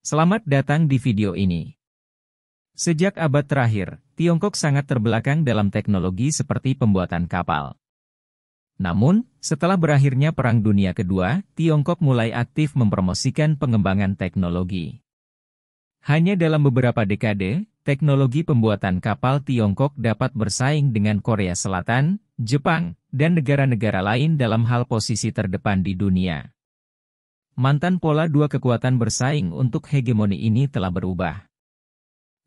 Selamat datang di video ini. Sejak abad terakhir, Tiongkok sangat terbelakang dalam teknologi seperti pembuatan kapal. Namun, setelah berakhirnya Perang Dunia Kedua, Tiongkok mulai aktif mempromosikan pengembangan teknologi. Hanya dalam beberapa dekade, teknologi pembuatan kapal Tiongkok dapat bersaing dengan Korea Selatan, Jepang, dan negara-negara lain dalam hal posisi terdepan di dunia. Mantan pola dua kekuatan bersaing untuk hegemoni ini telah berubah.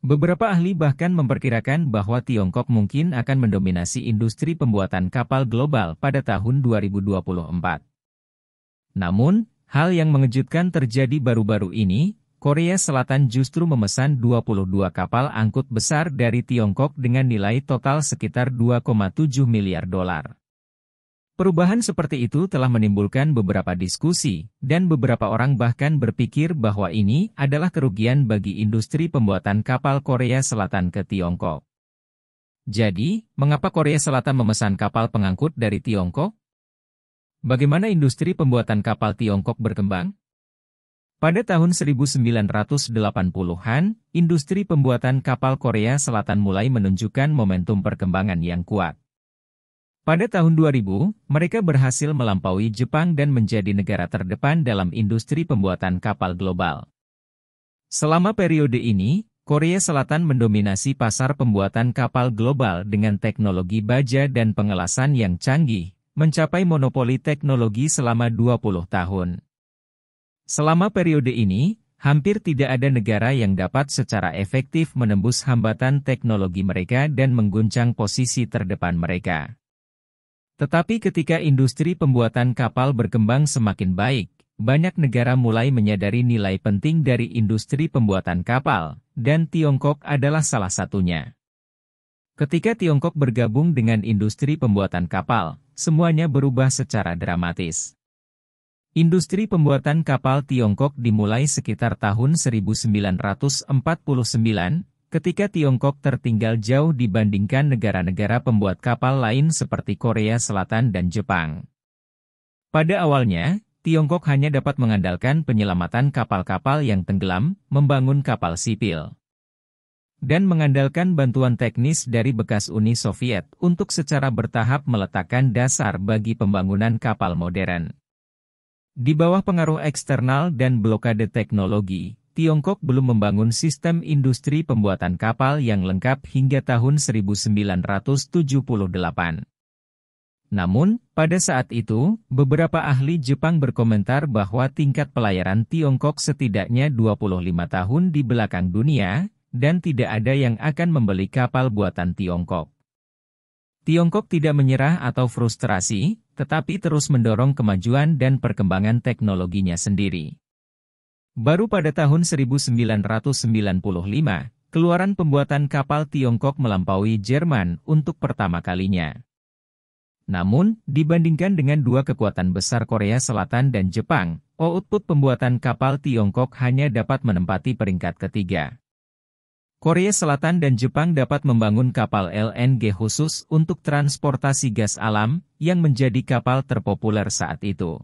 Beberapa ahli bahkan memperkirakan bahwa Tiongkok mungkin akan mendominasi industri pembuatan kapal global pada tahun 2024. Namun, hal yang mengejutkan terjadi baru-baru ini, Korea Selatan justru memesan 22 kapal angkut besar dari Tiongkok dengan nilai total sekitar 2,7 miliar dolar. Perubahan seperti itu telah menimbulkan beberapa diskusi, dan beberapa orang bahkan berpikir bahwa ini adalah kerugian bagi industri pembuatan kapal Korea Selatan ke Tiongkok. Jadi, mengapa Korea Selatan memesan kapal pengangkut dari Tiongkok? Bagaimana industri pembuatan kapal Tiongkok berkembang? Pada tahun 1980-an, industri pembuatan kapal Korea Selatan mulai menunjukkan momentum perkembangan yang kuat. Pada tahun 2000, mereka berhasil melampaui Jepang dan menjadi negara terdepan dalam industri pembuatan kapal global. Selama periode ini, Korea Selatan mendominasi pasar pembuatan kapal global dengan teknologi baja dan pengelasan yang canggih, mencapai monopoli teknologi selama 20 tahun. Selama periode ini, hampir tidak ada negara yang dapat secara efektif menembus hambatan teknologi mereka dan mengguncang posisi terdepan mereka. Tetapi ketika industri pembuatan kapal berkembang semakin baik, banyak negara mulai menyadari nilai penting dari industri pembuatan kapal, dan Tiongkok adalah salah satunya. Ketika Tiongkok bergabung dengan industri pembuatan kapal, semuanya berubah secara dramatis. Industri pembuatan kapal Tiongkok dimulai sekitar tahun 1949, ketika Tiongkok tertinggal jauh dibandingkan negara-negara pembuat kapal lain seperti Korea Selatan dan Jepang. Pada awalnya, Tiongkok hanya dapat mengandalkan penyelamatan kapal-kapal yang tenggelam, membangun kapal sipil, dan mengandalkan bantuan teknis dari bekas Uni Soviet untuk secara bertahap meletakkan dasar bagi pembangunan kapal modern. Di bawah pengaruh eksternal dan blokade teknologi, Tiongkok belum membangun sistem industri pembuatan kapal yang lengkap hingga tahun 1978. Namun, pada saat itu, beberapa ahli Jepang berkomentar bahwa tingkat pelayaran Tiongkok setidaknya 25 tahun di belakang dunia, dan tidak ada yang akan membeli kapal buatan Tiongkok. Tiongkok tidak menyerah atau frustrasi, tetapi terus mendorong kemajuan dan perkembangan teknologinya sendiri. Baru pada tahun 1995, keluaran pembuatan kapal Tiongkok melampaui Jerman untuk pertama kalinya. Namun, dibandingkan dengan dua kekuatan besar Korea Selatan dan Jepang, output pembuatan kapal Tiongkok hanya dapat menempati peringkat ketiga. Korea Selatan dan Jepang dapat membangun kapal LNG khusus untuk transportasi gas alam, yang menjadi kapal terpopuler saat itu.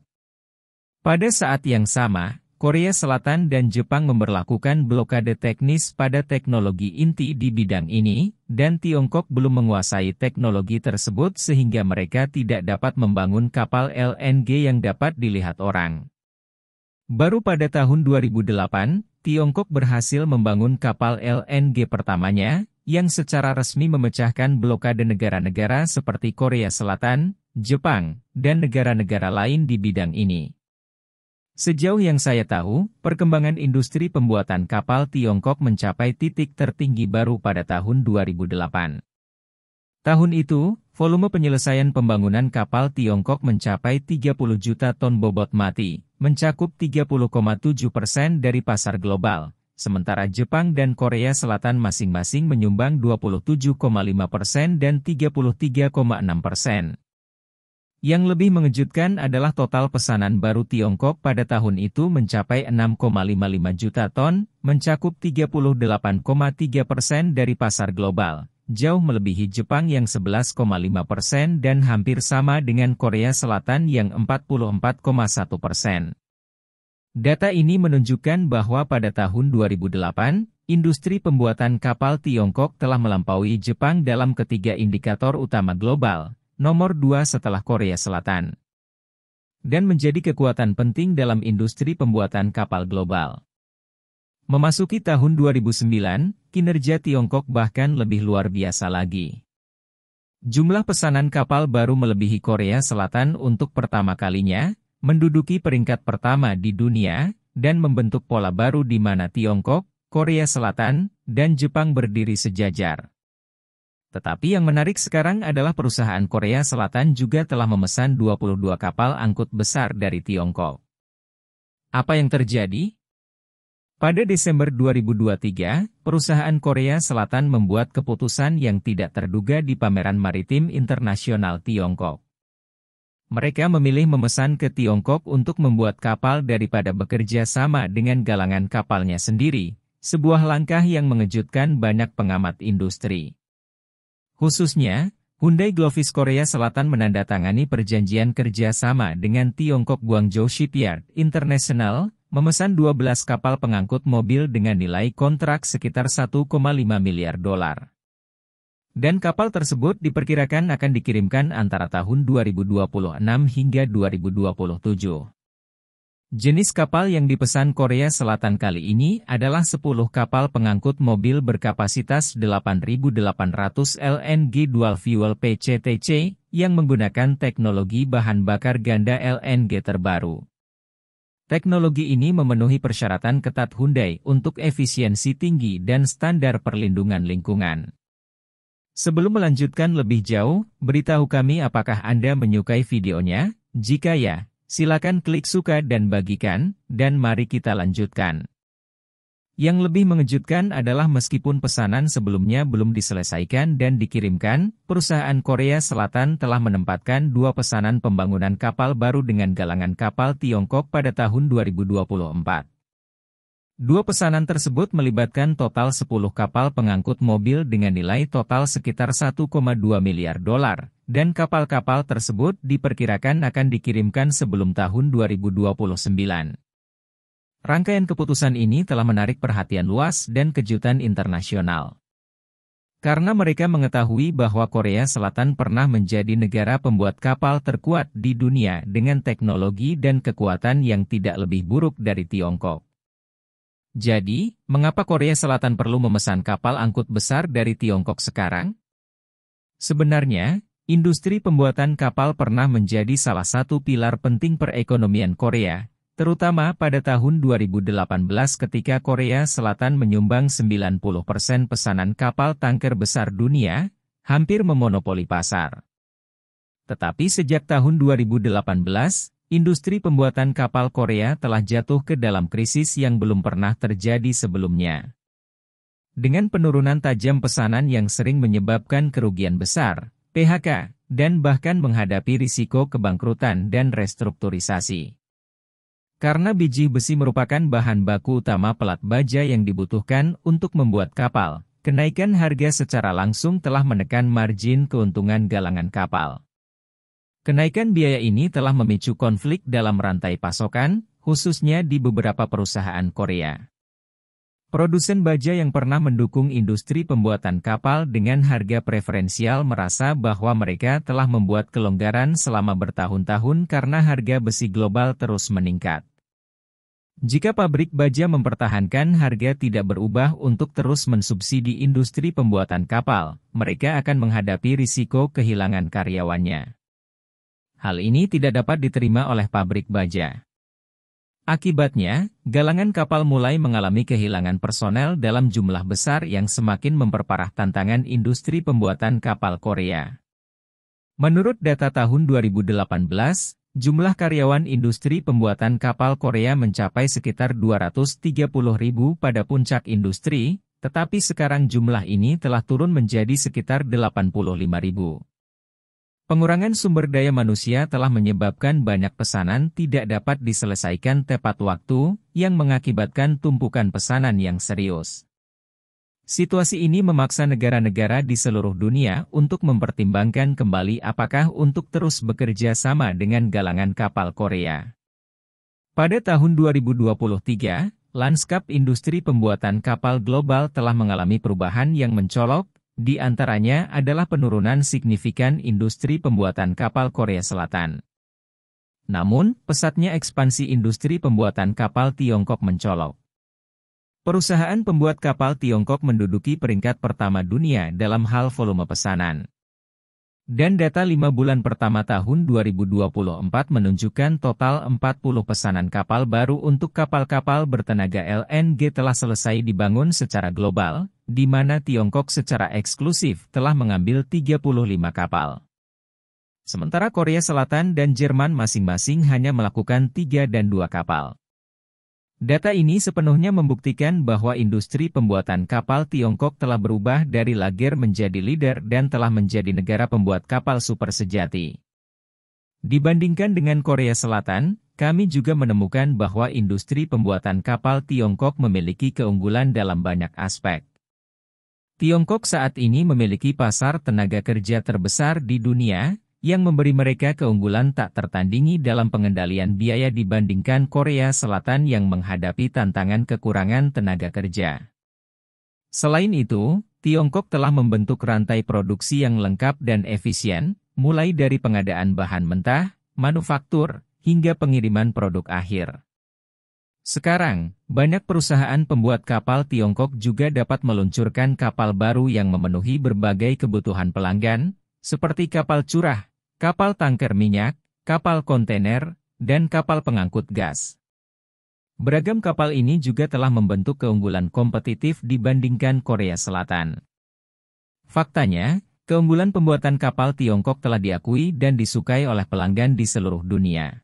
Pada saat yang sama, Korea Selatan dan Jepang memberlakukan blokade teknis pada teknologi inti di bidang ini, dan Tiongkok belum menguasai teknologi tersebut sehingga mereka tidak dapat membangun kapal LNG yang dapat dilihat orang. Baru pada tahun 2008, Tiongkok berhasil membangun kapal LNG pertamanya, yang secara resmi memecahkan blokade negara-negara seperti Korea Selatan, Jepang, dan negara-negara lain di bidang ini. Sejauh yang saya tahu, perkembangan industri pembuatan kapal Tiongkok mencapai titik tertinggi baru pada tahun 2008. Tahun itu, volume penyelesaian pembangunan kapal Tiongkok mencapai 30 juta ton bobot mati, mencakup 30,7% dari pasar global, sementara Jepang dan Korea Selatan masing-masing menyumbang 27,5% dan 33,6%. Yang lebih mengejutkan adalah total pesanan baru Tiongkok pada tahun itu mencapai 6,55 juta ton, mencakup 38,3% dari pasar global, jauh melebihi Jepang yang 11,5% dan hampir sama dengan Korea Selatan yang 44,1%. Data ini menunjukkan bahwa pada tahun 2008, industri pembuatan kapal Tiongkok telah melampaui Jepang dalam ketiga indikator utama global, nomor 2 setelah Korea Selatan, dan menjadi kekuatan penting dalam industri pembuatan kapal global. Memasuki tahun 2009, kinerja Tiongkok bahkan lebih luar biasa lagi. Jumlah pesanan kapal baru melebihi Korea Selatan untuk pertama kalinya, menduduki peringkat pertama di dunia, dan membentuk pola baru di mana Tiongkok, Korea Selatan, dan Jepang berdiri sejajar. Tetapi yang menarik sekarang adalah perusahaan Korea Selatan juga telah memesan 22 kapal angkut besar dari Tiongkok. Apa yang terjadi? Pada Desember 2023, perusahaan Korea Selatan membuat keputusan yang tidak terduga di Pameran Maritim Internasional Tiongkok. Mereka memilih memesan ke Tiongkok untuk membuat kapal daripada bekerja sama dengan galangan kapalnya sendiri, sebuah langkah yang mengejutkan banyak pengamat industri. Khususnya, Hyundai Glovis Korea Selatan menandatangani perjanjian kerja sama dengan Tiongkok Guangzhou Shipyard International, memesan 12 kapal pengangkut mobil dengan nilai kontrak sekitar 1,5 miliar dolar. Dan kapal tersebut diperkirakan akan dikirimkan antara tahun 2026 hingga 2027. Jenis kapal yang dipesan Korea Selatan kali ini adalah 10 kapal pengangkut mobil berkapasitas 8.800 LNG Dual Fuel PCTC, yang menggunakan teknologi bahan bakar ganda LNG terbaru. Teknologi ini memenuhi persyaratan ketat Hyundai untuk efisiensi tinggi dan standar perlindungan lingkungan. Sebelum melanjutkan lebih jauh, beritahu kami apakah Anda menyukai videonya. Jika ya, silakan klik suka dan bagikan, dan mari kita lanjutkan. Yang lebih mengejutkan adalah meskipun pesanan sebelumnya belum diselesaikan dan dikirimkan, perusahaan Korea Selatan telah menempatkan 2 pesanan pembangunan kapal baru dengan galangan kapal Tiongkok pada tahun 2024. 2 pesanan tersebut melibatkan total 10 kapal pengangkut mobil dengan nilai total sekitar 1,2 miliar dolar, dan kapal-kapal tersebut diperkirakan akan dikirimkan sebelum tahun 2029. Rangkaian keputusan ini telah menarik perhatian luas dan kejutan internasional. Karena mereka mengetahui bahwa Korea Selatan pernah menjadi negara pembuat kapal terkuat di dunia dengan teknologi dan kekuatan yang tidak lebih buruk dari Tiongkok. Jadi, mengapa Korea Selatan perlu memesan kapal angkut besar dari Tiongkok sekarang? Sebenarnya, industri pembuatan kapal pernah menjadi salah satu pilar penting perekonomian Korea, terutama pada tahun 2018 ketika Korea Selatan menyumbang 90% pesanan kapal tanker besar dunia, hampir memonopoli pasar. Tetapi sejak tahun 2018, industri pembuatan kapal Korea telah jatuh ke dalam krisis yang belum pernah terjadi sebelumnya. Dengan penurunan tajam pesanan yang sering menyebabkan kerugian besar, PHK, dan bahkan menghadapi risiko kebangkrutan dan restrukturisasi. Karena biji besi merupakan bahan baku utama pelat baja yang dibutuhkan untuk membuat kapal, kenaikan harga secara langsung telah menekan margin keuntungan galangan kapal. Kenaikan biaya ini telah memicu konflik dalam rantai pasokan, khususnya di beberapa perusahaan Korea. Produsen baja yang pernah mendukung industri pembuatan kapal dengan harga preferensial merasa bahwa mereka telah membuat kelonggaran selama bertahun-tahun karena harga besi global terus meningkat. Jika pabrik baja mempertahankan harga tidak berubah untuk terus mensubsidi industri pembuatan kapal, mereka akan menghadapi risiko kehilangan karyawannya. Hal ini tidak dapat diterima oleh pabrik baja. Akibatnya, galangan kapal mulai mengalami kehilangan personel dalam jumlah besar yang semakin memperparah tantangan industri pembuatan kapal Korea. Menurut data tahun 2018, jumlah karyawan industri pembuatan kapal Korea mencapai sekitar 230.000 pada puncak industri, tetapi sekarang jumlah ini telah turun menjadi sekitar 85.000. Pengurangan sumber daya manusia telah menyebabkan banyak pesanan tidak dapat diselesaikan tepat waktu, yang mengakibatkan tumpukan pesanan yang serius. Situasi ini memaksa negara-negara di seluruh dunia untuk mempertimbangkan kembali apakah untuk terus bekerja sama dengan galangan kapal Korea. Pada tahun 2023, lanskap industri pembuatan kapal global telah mengalami perubahan yang mencolok, di antaranya adalah penurunan signifikan industri pembuatan kapal Korea Selatan. Namun, pesatnya ekspansi industri pembuatan kapal Tiongkok mencolok. Perusahaan pembuat kapal Tiongkok menduduki peringkat pertama dunia dalam hal volume pesanan. Dan data 5 bulan pertama tahun 2024 menunjukkan total 40 pesanan kapal baru untuk kapal-kapal bertenaga LNG telah selesai dibangun secara global, di mana Tiongkok secara eksklusif telah mengambil 35 kapal. Sementara Korea Selatan dan Jerman masing-masing hanya melakukan 3 dan 2 kapal. Data ini sepenuhnya membuktikan bahwa industri pembuatan kapal Tiongkok telah berubah dari lager menjadi leader dan telah menjadi negara pembuat kapal super sejati. Dibandingkan dengan Korea Selatan, kami juga menemukan bahwa industri pembuatan kapal Tiongkok memiliki keunggulan dalam banyak aspek. Tiongkok saat ini memiliki pasar tenaga kerja terbesar di dunia, yang memberi mereka keunggulan tak tertandingi dalam pengendalian biaya dibandingkan Korea Selatan yang menghadapi tantangan kekurangan tenaga kerja. Selain itu, Tiongkok telah membentuk rantai produksi yang lengkap dan efisien, mulai dari pengadaan bahan mentah, manufaktur, hingga pengiriman produk akhir. Sekarang, banyak perusahaan pembuat kapal Tiongkok juga dapat meluncurkan kapal baru yang memenuhi berbagai kebutuhan pelanggan, seperti kapal curah, kapal tangker minyak, kapal kontainer, dan kapal pengangkut gas. Beragam kapal ini juga telah membentuk keunggulan kompetitif dibandingkan Korea Selatan. Faktanya, keunggulan pembuatan kapal Tiongkok telah diakui dan disukai oleh pelanggan di seluruh dunia.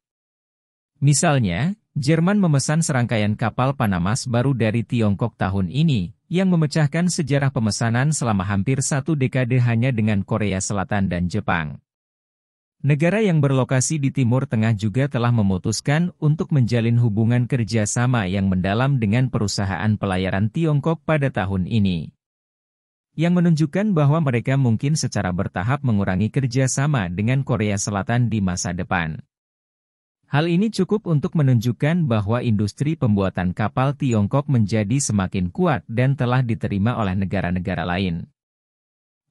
Misalnya, Jerman memesan serangkaian kapal Panamax baru dari Tiongkok tahun ini, yang memecahkan sejarah pemesanan selama hampir 1 dekade hanya dengan Korea Selatan dan Jepang. Negara yang berlokasi di Timur Tengah juga telah memutuskan untuk menjalin hubungan kerjasama yang mendalam dengan perusahaan pelayaran Tiongkok pada tahun ini. Yang menunjukkan bahwa mereka mungkin secara bertahap mengurangi kerjasama dengan Korea Selatan di masa depan. Hal ini cukup untuk menunjukkan bahwa industri pembuatan kapal Tiongkok menjadi semakin kuat dan telah diterima oleh negara-negara lain.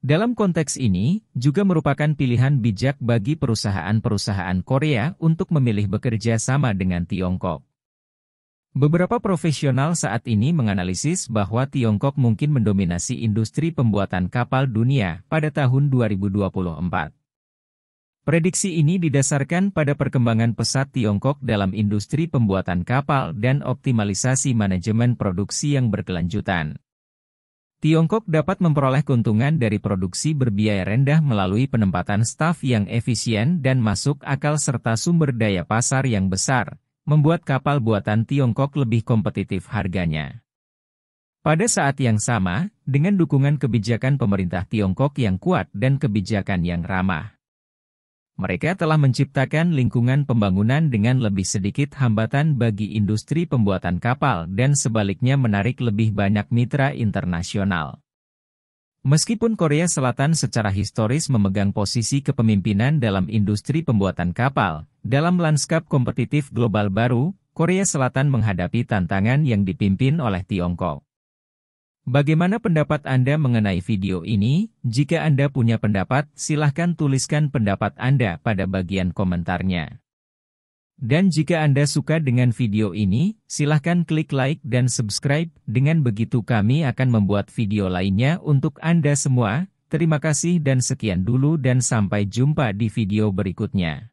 Dalam konteks ini, juga merupakan pilihan bijak bagi perusahaan-perusahaan Korea untuk memilih bekerja sama dengan Tiongkok. Beberapa profesional saat ini menganalisis bahwa Tiongkok mungkin mendominasi industri pembuatan kapal dunia pada tahun 2024. Prediksi ini didasarkan pada perkembangan pesat Tiongkok dalam industri pembuatan kapal dan optimalisasi manajemen produksi yang berkelanjutan. Tiongkok dapat memperoleh keuntungan dari produksi berbiaya rendah melalui penempatan staf yang efisien dan masuk akal serta sumber daya pasar yang besar, membuat kapal buatan Tiongkok lebih kompetitif harganya. Pada saat yang sama, dengan dukungan kebijakan pemerintah Tiongkok yang kuat dan kebijakan yang ramah, mereka telah menciptakan lingkungan pembangunan dengan lebih sedikit hambatan bagi industri pembuatan kapal dan sebaliknya menarik lebih banyak mitra internasional. Meskipun Korea Selatan secara historis memegang posisi kepemimpinan dalam industri pembuatan kapal, dalam lanskap kompetitif global baru, Korea Selatan menghadapi tantangan yang dipimpin oleh Tiongkok. Bagaimana pendapat Anda mengenai video ini? Jika Anda punya pendapat, silahkan tuliskan pendapat Anda pada bagian komentarnya. Dan jika Anda suka dengan video ini, silahkan klik like dan subscribe, dengan begitu kami akan membuat video lainnya untuk Anda semua. Terima kasih dan sekian dulu dan sampai jumpa di video berikutnya.